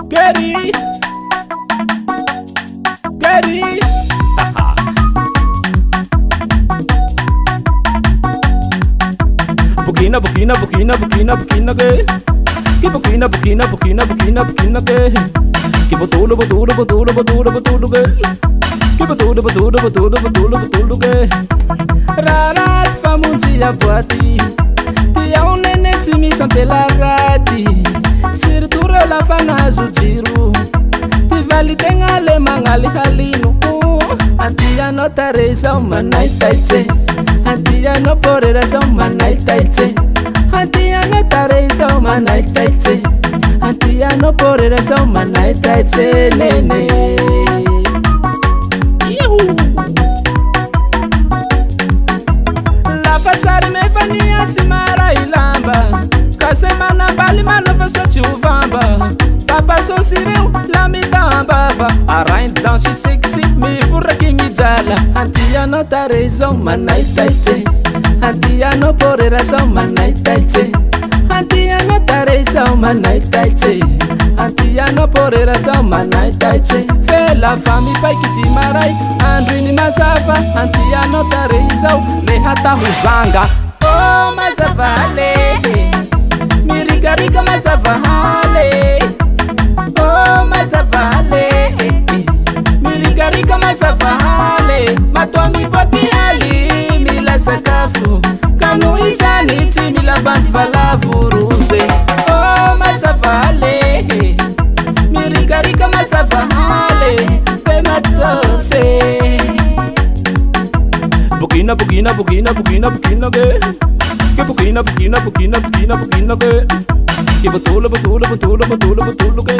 Gary, Gary. Bukina, bukina, bukina, bukina, bukina ke. Ki bukina, bukina, bukina, bukina, bukina ke. Ki butulu, butulu, butulu, butulu, butulu ke. Ki butulu, butulu, butulu, butulu, butulu ke. Rarat famundi ya boati. Tia unene timi sampela rati. Sirtura la fanazu jiru. Ti vali tengale mangali halinu. Antia no tareza umanai taite. Antia no porera sa umanai taite. Antia no tareza umanai taite. Antia no porera sa umanai taite nene. La pasari me fania timara ilamba. Kasemana bali manova soti uvamba. Papa so sireu la mi dambava. Arain dansi sexy mi furra kingi jala. Antia no tareza umanai taite. Antia no porera sa umanai taite. Antia no tareza umanai taite. Antia no porera sa umanai taite. Fela fami pai kiti marai. Andrini mazava. Antia no tareza le hata huzanga. Oh mazava le. Mirika rika mazava hale. Oh mazava le. Mirika rika mazava hale. Matwa mi poti ali mila sakafu. Kanu isani ti mila bandi vala vuruze. Oh mazava le. Mirika rika mazava hale. Pe matose. Bukina, bukina, bukina, bukina, bukina ke. Ke bukina, bukina, bukina, bukina, bukina ke. Ke butulu, butulu, butulu, butulu, butulu ke.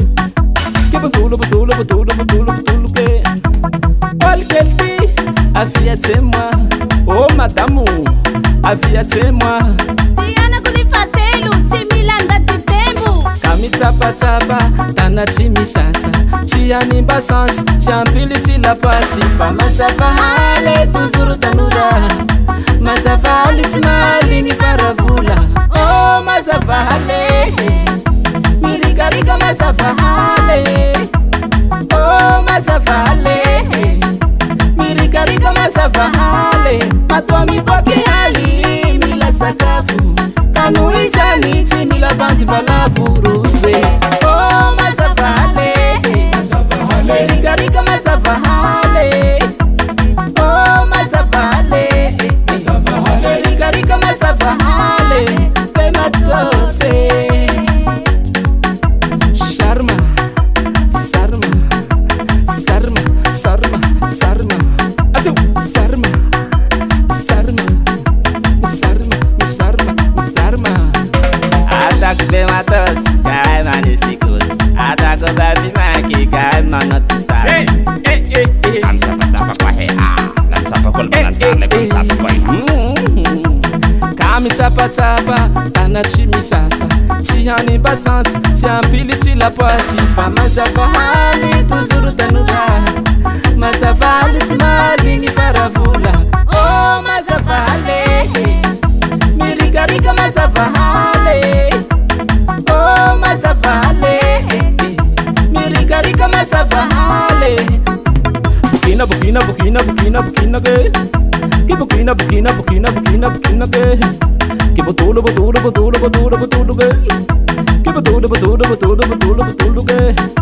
Ke butulu, butulu, butulu, butulu, butulu ke. Ol kelbi, afia c'est moi. Oh madame, afia c'est moi. Diana kulifatelu, timilanda titembu. Kami tapa tapa, tana timi sasa. Tia nimba sans, tia mpili tila pasi. Fama safahale, tuzuru tanura. Mazavali timali ni faravula. Oh mazavale. Mirigariga mazavale. Oh mazavale. Mirigariga mazavale. Matwa mipoki hali mila sakafu. Kanu izani timila bandi vala vuruze. Oh mazavale. Mirigariga mazavale. Oh mazavale. Mirigariga mazavale. Pe matose. Sharma, sarma, sarma, sarma, sarma. Asu, sarma, sarma, sarma, sarma, sarma. Ataku be matos, kai manisikus. Ataku babi maki, kai manotisar. Hey, hey, hey, hey. Tapa kwa he a, tapa kol banantale, tapa kwa he. Kami tapa tapa, tana chimi sasa. Tiani basans, tiampili tila pasi. Fama zavahali, tuzuru tanura. Mazavali simali ni faravula. Oh mazavale. Mirigariga mazavale. Oh mazavale. Mirigariga mazavale. Bukina, bukina, bukina, bukina, bukina ke. Ki bukina, bukina, bukina, bukina, bukina ke. Ki butulu, butulu, butulu, butulu, butulu ke. Ki butulu, butulu, butulu, butulu, butulu ke.